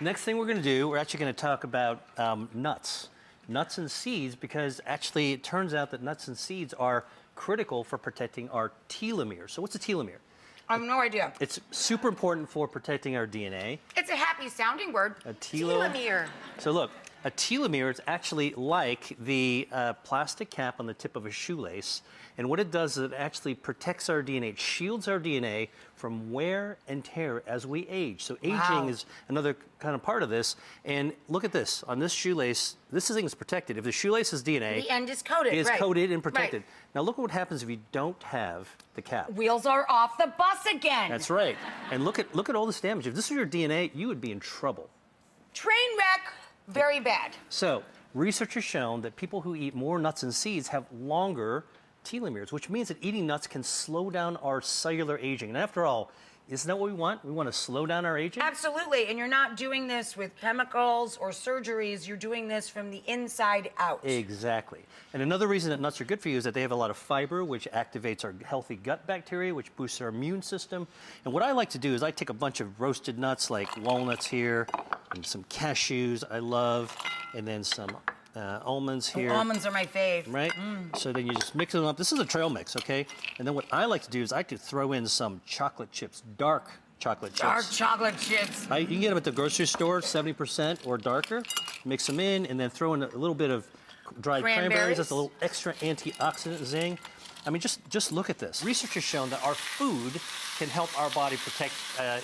Next thing we're going to do, we're actually going to talk about nuts. Nuts and seeds, because actually it turns out that nuts and seeds are critical for protecting our telomeres. So what's a telomere? I have no idea. It's super important for protecting our DNA. It's a happy sounding word. A telomere. So look, a telomere is actually like the plastic cap on the tip of a shoelace. And what it does is it actually protects our DNA. It shields our DNA from wear and tear as we age. So aging is another kind of part of this. And look at this. On this shoelace, this thing is protected. If the shoelace is DNA, the end is coated. It is coated and protected. Right. Now look at what happens if you don't have the cap. Wheels are off the bus again. That's right. And look at all this damage. If this was your DNA, you would be in trouble. Train wreck, very bad. So research has shown that people who eat more nuts and seeds have longer telomeres, which means that eating nuts can slow down our cellular aging. And after all, isn't that what we want? We want to slow down our aging? Absolutely. And you're not doing this with chemicals or surgeries. You're doing this from the inside out. Exactly. And another reason that nuts are good for you is that they have a lot of fiber, which activates our healthy gut bacteria, which boosts our immune system. And what I like to do is I take a bunch of roasted nuts like walnuts here, and some cashews I love, and then some almonds here. Almonds are my fave. Right? So then you just mix them up. This is a trail mix, okay? And then what I like to do is I could throw in some chocolate chips, dark chocolate chips. Dark chocolate chips. You can get them at the grocery store, 70% or darker. Mix them in and then throw in a little bit of dried cranberries. That's a little extra antioxidant zing. I mean, just look at this. Research has shown that our food can help our body protect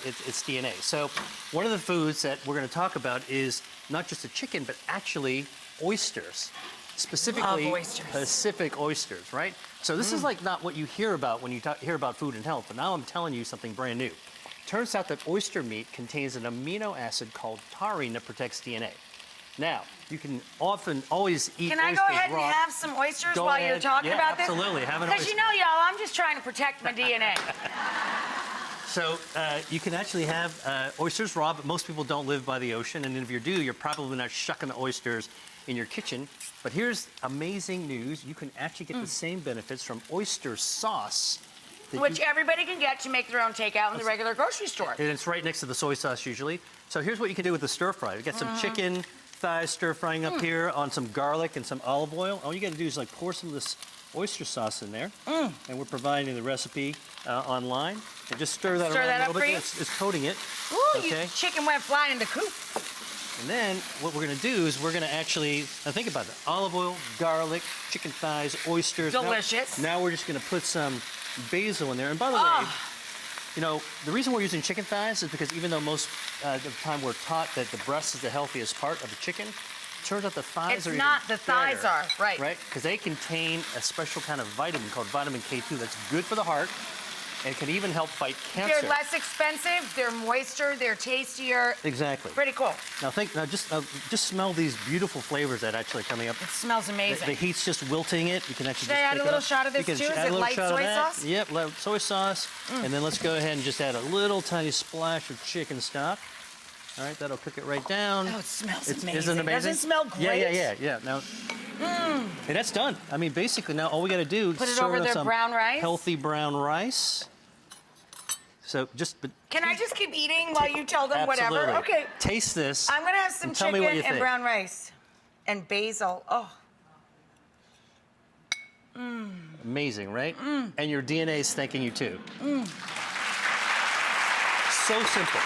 its DNA. So one of the foods that we're going to talk about is not just a chicken, but actually oysters, specifically Pacific oysters, right? So this is like not what you hear about when you hear about food and health, but now I'm telling you something brand new. Turns out that oyster meat contains an amino acid called taurine that protects DNA. Now, you can always eat oysters raw. Can I go ahead and have some oysters while you're talking about this? Absolutely. Have an oyster. Because you know, y'all, I'm just trying to protect my DNA. So you can actually have oysters raw, but most people don't live by the ocean. And if you do, you're probably not shucking the oysters in your kitchen. But here's amazing news. You can actually get the same benefits from oyster sauce. Which everybody can get to make their own takeout in the regular grocery store. And it's right next to the soy sauce usually. So here's what you can do with the stir fry. You get some chicken thighs stir frying up here on some garlic and some olive oil. All you got to do is like pour some of this oyster sauce in there. And we're providing the recipe online. And just stir that around a little bit. It's coating it. Ooh, okay. Chicken went flying in the coop. And then what we're going to do is we're going to actually, now think about that. Olive oil, garlic, chicken thighs, oysters. Delicious. Now we're just going to put some basil in there. And by the way, you know, the reason we're using chicken thighs is because even though most of the time we're taught that the breast is the healthiest part of a chicken, it turns out the thighs are even better. The thighs are, right. Right? Because they contain a special kind of vitamin called vitamin K2 that's good for the heart and can even help fight cancer. They're less expensive, they're moister, they're tastier. Exactly. Pretty cool. Now just smell these beautiful flavors that actually are coming up. It smells amazing. The heat's just wilting it. You can actually Should I add a little shot of this too? Is it light soy sauce? Yep, light soy sauce. And then let's go ahead and just add a little tiny splash of chicken stock. All right, that'll cook it right down. Oh, it smells amazing. Isn't it amazing? Doesn't it smell great? Yeah. Now, and that's done. I mean, basically now all we got to do is put it over their brown rice. Healthy brown rice. So can I just keep eating while you tell them whatever? Okay. Taste this. I'm gonna have some chicken and brown rice and basil. Oh. Amazing, right? And your DNA is thanking you too. So simple.